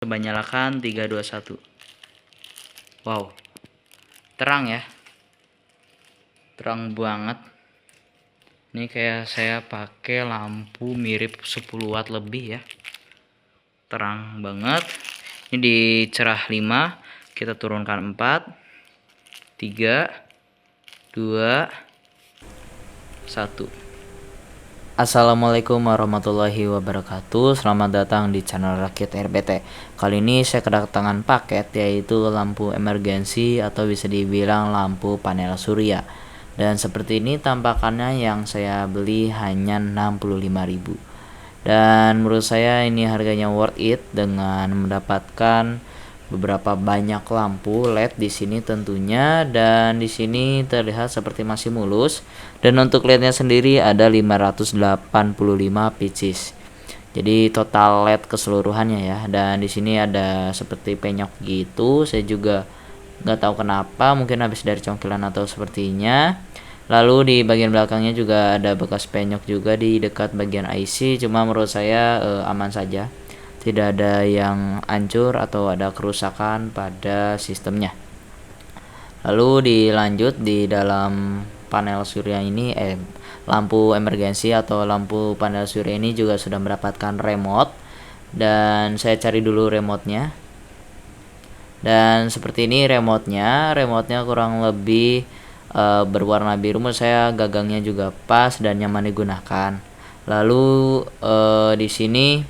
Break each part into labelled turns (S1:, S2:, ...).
S1: Coba nyalakan 3, 2, 1. Wow, terang ya, terang banget. Ini kayak saya pakai lampu mirip 10 watt lebih ya, terang banget. Ini di cerah 5, kita turunkan 4, 3, 2, 1. Assalamualaikum warahmatullahi wabarakatuh. Selamat datang di channel Rakit RBT. Kali ini saya kedatangan paket, yaitu lampu emergensi atau bisa dibilang lampu panel surya. Dan seperti ini tampakannya, yang saya beli hanya 65.000. Dan menurut saya ini harganya worth it dengan mendapatkan beberapa banyak lampu LED di sini tentunya, dan di sini terlihat seperti masih mulus. Dan untuk LED-nya sendiri ada 585 pieces. Jadi total LED keseluruhannya ya. Dan di sini ada seperti penyok gitu. Saya juga nggak tahu kenapa, mungkin habis dari congkilan atau sepertinya. Lalu di bagian belakangnya juga ada bekas penyok juga di dekat bagian IC. Cuma menurut saya aman saja, tidak ada yang hancur atau ada kerusakan pada sistemnya. Lalu dilanjut di dalam panel surya ini, lampu emergensi atau lampu panel surya ini juga sudah mendapatkan remote. Dan saya cari dulu remote-nya. Dan seperti ini remote-nya kurang lebih berwarna biru. Menurut saya gagangnya juga pas dan nyaman digunakan. Lalu di sini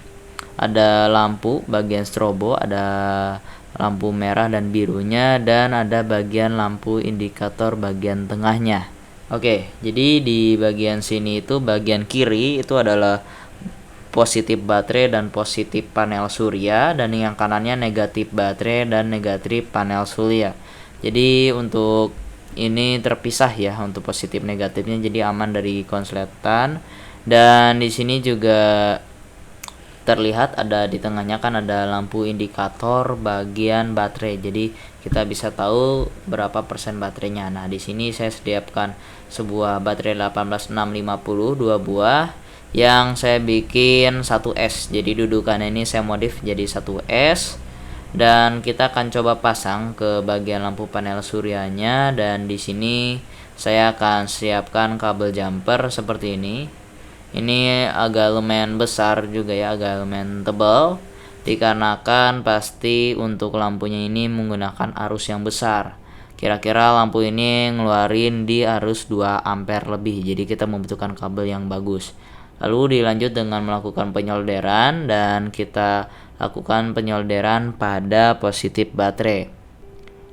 S1: ada lampu bagian strobo, ada lampu merah dan birunya, dan ada bagian lampu indikator bagian tengahnya. Oke, jadi di bagian sini itu bagian kiri itu adalah positif baterai dan positif panel surya, dan yang kanannya negatif baterai dan negatif panel surya. Jadi untuk ini terpisah ya, untuk positif negatifnya, jadi aman dari konsletan. Dan di sini juga terlihat ada di tengahnya kan ada lampu indikator bagian baterai, jadi kita bisa tahu berapa persen baterainya. Nah, di sini saya sediakan sebuah baterai 18650 2 buah yang saya bikin 1S. Jadi dudukannya ini saya modif jadi 1S, dan kita akan coba pasang ke bagian lampu panel suryanya. Dan di sini saya akan siapkan kabel jumper seperti ini. Ini agak lumayan besar juga ya, agak lumayan tebal, dikarenakan pasti untuk lampunya ini menggunakan arus yang besar. Kira-kira lampu ini ngeluarin di arus 2 ampere lebih, jadi kita membutuhkan kabel yang bagus. Lalu dilanjut dengan melakukan penyolderan, dan kita lakukan penyolderan pada positif baterai.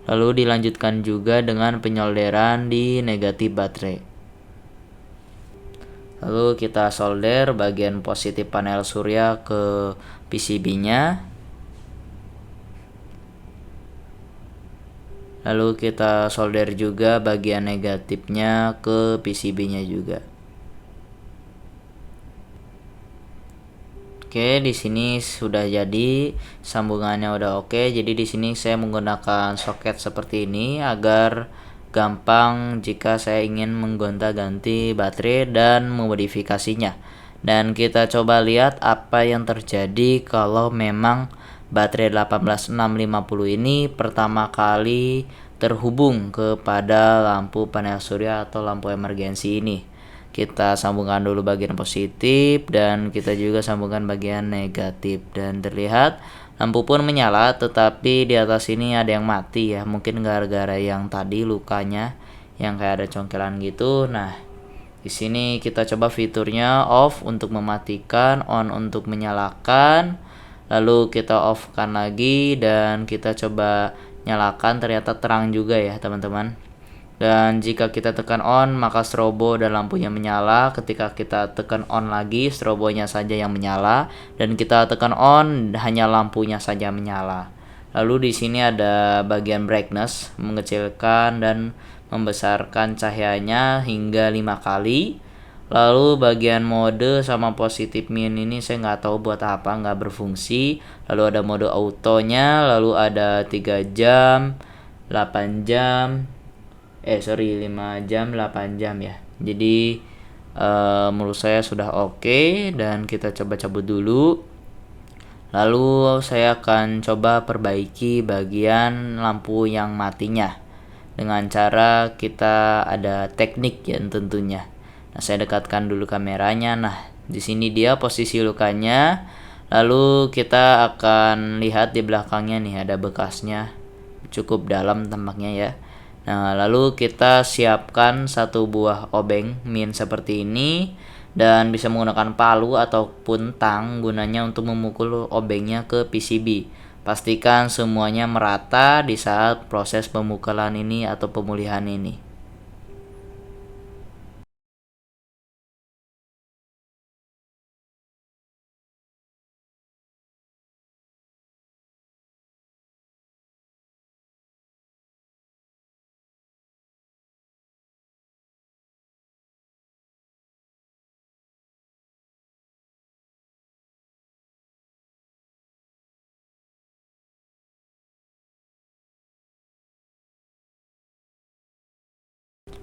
S1: Lalu dilanjutkan juga dengan penyolderan di negatif baterai. Lalu kita solder bagian positif panel surya ke PCB-nya. Lalu kita solder juga bagian negatifnya ke PCB-nya juga. Oke, di sini sudah jadi, sambungannya udah oke. Jadi di sini saya menggunakan soket seperti ini agar gampang jika saya ingin menggonta-ganti baterai dan memodifikasinya. Dan kita coba lihat apa yang terjadi kalau memang baterai 18650 ini pertama kali terhubung kepada lampu panel surya atau lampu emergensi ini. Kita sambungkan dulu bagian positif, dan kita juga sambungkan bagian negatif, dan terlihat lampu pun menyala, tetapi di atas ini ada yang mati ya, mungkin gara-gara yang tadi lukanya yang kayak ada congkelan gitu. Nah, di sini kita coba fiturnya off untuk mematikan, on untuk menyalakan. Lalu kita off kan lagi, dan kita coba nyalakan, ternyata terang juga ya teman-teman. Dan jika kita tekan on, maka strobo dan lampunya menyala. Ketika kita tekan on lagi, strobonya saja yang menyala, dan kita tekan on, hanya lampunya saja menyala. Lalu di sini ada bagian brightness, mengecilkan dan membesarkan cahayanya hingga 5 kali. Lalu bagian mode sama positif min ini saya nggak tahu buat apa, nggak berfungsi. Lalu ada mode autonya, lalu ada 3 jam, 8 jam, 5 jam, 8 jam ya. Jadi menurut saya sudah oke, dan kita coba cabut dulu. Lalu saya akan coba perbaiki bagian lampu yang matinya dengan cara kita ada teknik ya tentunya. Nah, saya dekatkan dulu kameranya. Nah, di sini dia posisi lukanya. Lalu kita akan lihat di belakangnya nih ada bekasnya. Cukup dalam tampaknya ya. Nah, lalu kita siapkan satu buah obeng min seperti ini dan bisa menggunakan palu ataupun tang gunanya untuk memukul obengnya ke PCB. Pastikan semuanya merata di saat proses pemukulan ini atau pemulihan ini.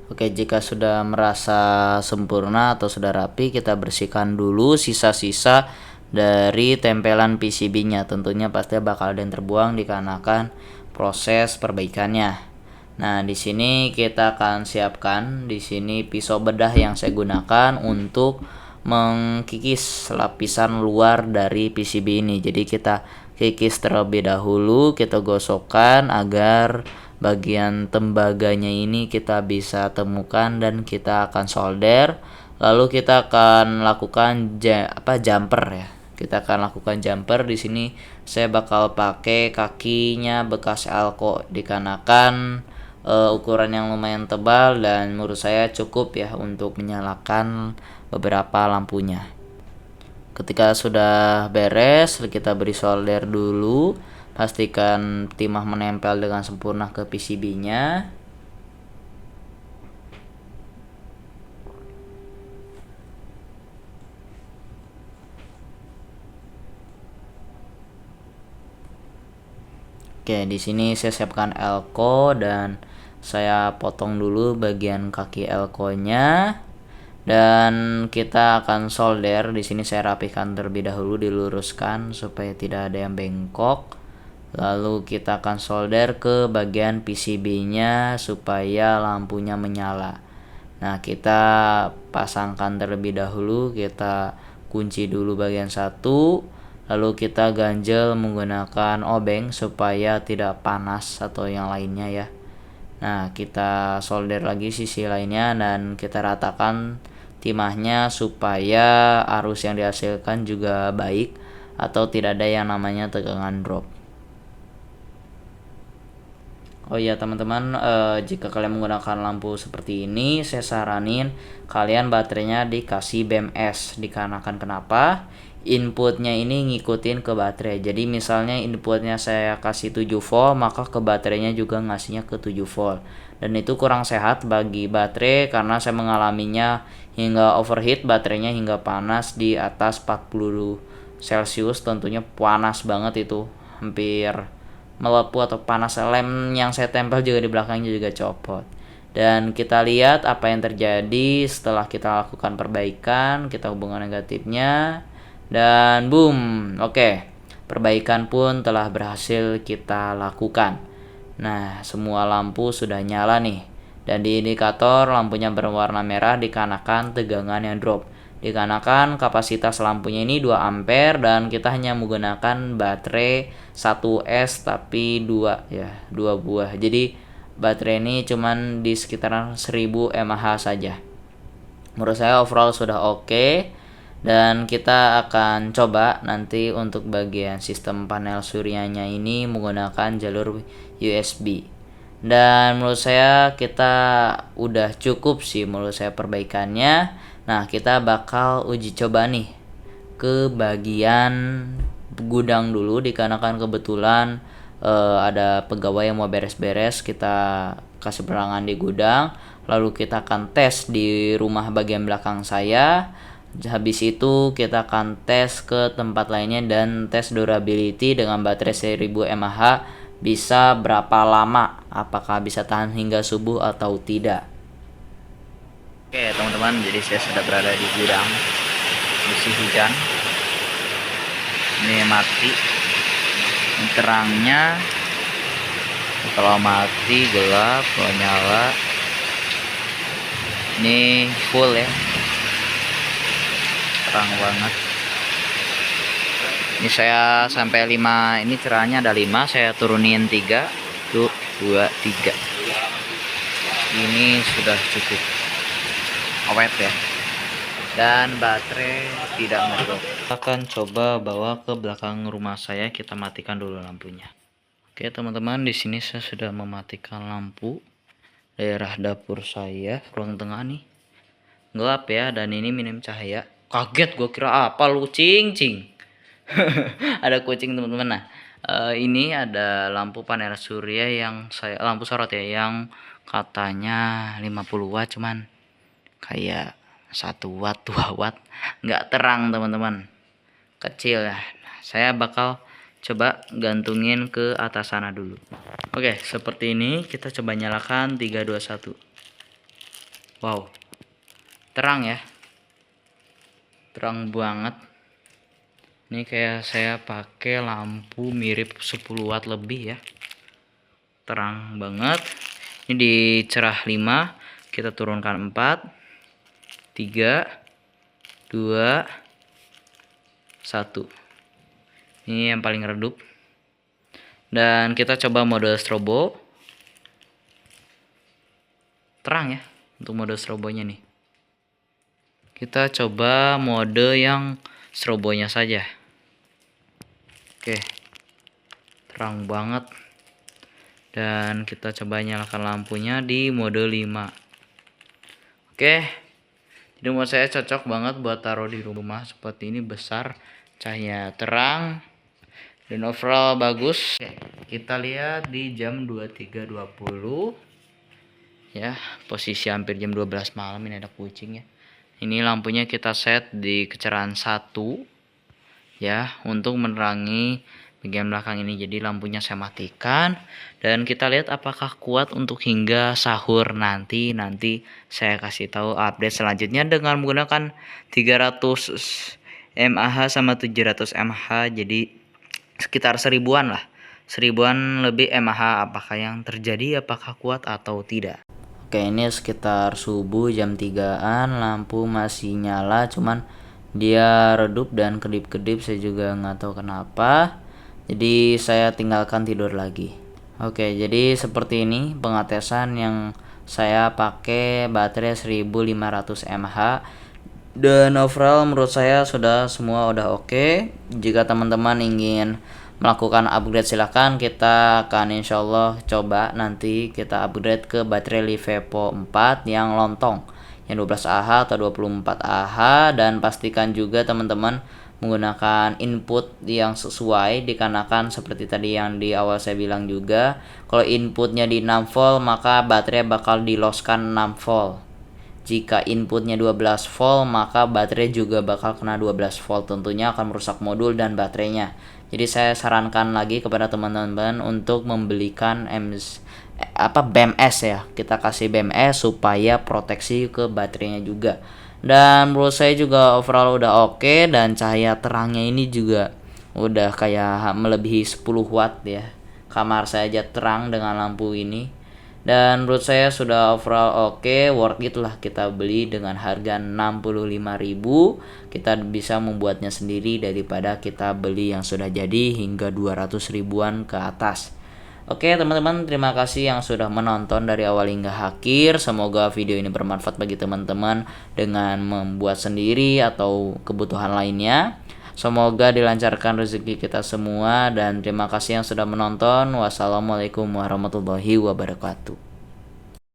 S1: Oke, jika sudah merasa sempurna atau sudah rapi, kita bersihkan dulu sisa-sisa dari tempelan PCB-nya. Tentunya pasti bakal ada yang terbuang dikarenakan proses perbaikannya. Nah, di sini kita akan siapkan di sini pisau bedah yang saya gunakan untuk mengkikis lapisan luar dari PCB ini. Jadi kita kikis terlebih dahulu, kita gosokkan agar bagian tembaganya ini kita bisa temukan dan kita akan solder. Lalu kita akan lakukan jumper ya. Kita akan lakukan jumper di sini. Saya bakal pakai kakinya bekas elko dikarenakan ukuran yang lumayan tebal dan menurut saya cukup ya untuk menyalakan beberapa lampunya. Ketika sudah beres, kita beri solder dulu. Pastikan timah menempel dengan sempurna ke PCB-nya. Oke, di sini saya siapkan elko dan saya potong dulu bagian kaki elko-nya. Dan kita akan solder. Di sini saya rapihkan terlebih dahulu, diluruskan supaya tidak ada yang bengkok. Lalu kita akan solder ke bagian PCB-nya supaya lampunya menyala. Nah, kita pasangkan terlebih dahulu, kita kunci dulu bagian satu, lalu kita ganjel menggunakan obeng supaya tidak panas atau yang lainnya ya. Nah, kita solder lagi sisi lainnya dan kita ratakan timahnya supaya arus yang dihasilkan juga baik atau tidak ada yang namanya tegangan drop. Oh iya teman-teman, jika kalian menggunakan lampu seperti ini, saya saranin kalian baterainya dikasih BMS. Dikarenakan kenapa? Inputnya ini ngikutin ke baterai. Jadi misalnya inputnya saya kasih 7 volt, maka ke baterainya juga ngasihnya ke 7 volt. Dan itu kurang sehat bagi baterai karena saya mengalaminya hingga overheat, baterainya hingga panas di atas 40 Celcius. Tentunya panas banget itu, hampir melepuh atau panas. Lem yang saya tempel juga di belakangnya juga copot. Dan kita lihat apa yang terjadi setelah kita lakukan perbaikan. Kita hubungan negatifnya dan boom. Oke, perbaikan pun telah berhasil kita lakukan. Nah, semua lampu sudah nyala nih. Dan di indikator lampunya berwarna merah dikarenakan tegangan yang drop. Dikarenakan kapasitas lampunya ini 2 ampere dan kita hanya menggunakan baterai 1S tapi 2 ya, 2 buah. Jadi baterai ini cuman di sekitaran 1000 mAh saja. Menurut saya overall sudah oke. Dan kita akan coba nanti untuk bagian sistem panel suryanya ini menggunakan jalur USB. Dan menurut saya kita udah cukup sih menurut saya perbaikannya. Nah, kita bakal uji coba nih ke bagian gudang dulu dikarenakan kebetulan ada pegawai yang mau beres-beres. Kita kasih penerangan di gudang, lalu kita akan tes di rumah bagian belakang saya. Habis itu kita akan tes ke tempat lainnya dan tes durability dengan baterai 1000 mAh bisa berapa lama, apakah bisa tahan hingga subuh atau tidak. Oke teman-teman, jadi saya sudah berada di gudang musim hujan. Ini mati. Ini terangnya kalau mati gelap, kalau nyala ini full ya, terang banget. Ini saya sampai 5, ini cerahnya ada 5, saya turunin 3 tuh, 2 3. Ini sudah cukup awet ya, dan baterai tidak ngedrop. Kita akan coba bawa ke belakang rumah saya, kita matikan dulu lampunya. Oke teman-teman, di sini saya sudah mematikan lampu daerah dapur saya, ruang tengah nih gelap ya, dan ini minim cahaya. Kaget gue kira apa lu, cing. Ada kucing teman-teman. Nah ini ada lampu panel surya yang saya, lampu sorot ya, yang katanya 50 watt, cuman kayak 1 watt 2 watt, nggak terang teman-teman, kecil ya. Saya bakal coba gantungin ke atas sana dulu. Oke, seperti ini. Kita coba nyalakan 3 2 1. Wow, terang ya, terang banget. Ini kayak saya pakai lampu mirip 10 watt lebih ya, terang banget. Ini di cerah 5, kita turunkan 4 3 2 1. Ini yang paling redup. Dan kita coba mode strobo. Terang ya untuk mode strobonya nih. Kita coba mode yang strobonya saja. Oke, terang banget. Dan kita coba nyalakan lampunya di mode 5. Oke, jadi menurut saya cocok banget buat taruh di rumah seperti ini, besar, cahaya terang, dan overall bagus. Oke, kita lihat di jam 23.20 ya, posisi hampir jam 12 malam. Ini ada kucing ya. Ini lampunya kita set di kecerahan 1 ya, untuk menerangi bagian belakang ini. Jadi lampunya saya matikan, dan kita lihat apakah kuat untuk hingga sahur nanti. Saya kasih tahu update selanjutnya dengan menggunakan 300 mAh sama 700 mAh, jadi sekitar 1000-an lah, 1000-an lebih mAh. Apakah yang terjadi, apakah kuat atau tidak. Oke, ini sekitar subuh jam 3-an, lampu masih nyala, cuman dia redup dan kedip-kedip, saya juga nggak tahu kenapa. Jadi saya tinggalkan tidur lagi. Oke, jadi seperti ini pengetesan yang saya pakai baterai 1500 mAh, dan overall menurut saya sudah semua udah oke. Jika teman-teman ingin melakukan upgrade silahkan, kita akan insyaallah coba nanti kita upgrade ke baterai Livepo 4 yang lontong, yang 12Ah atau 24Ah, dan pastikan juga teman-teman menggunakan input yang sesuai, dikarenakan seperti tadi yang di awal saya bilang juga, kalau inputnya di 6 volt maka baterai bakal diloskan 6 volt. Jika inputnya 12 volt maka baterai juga bakal kena 12 volt, tentunya akan merusak modul dan baterainya. Jadi saya sarankan lagi kepada teman-teman untuk membelikan BMS ya. Kita kasih BMS supaya proteksi ke baterainya juga. Dan menurut saya juga overall udah oke, dan cahaya terangnya ini juga udah kayak melebihi 10 watt ya. Kamar saya aja terang dengan lampu ini. Dan menurut saya sudah overall oke, worth it lah kita beli dengan harga 65.000. Kita bisa membuatnya sendiri daripada kita beli yang sudah jadi hingga 200 ribuan ke atas. Oke teman-teman, terima kasih yang sudah menonton dari awal hingga akhir. Semoga video ini bermanfaat bagi teman-teman dengan membuat sendiri atau kebutuhan lainnya. Semoga dilancarkan rezeki kita semua, dan terima kasih yang sudah menonton. Wassalamualaikum warahmatullahi wabarakatuh.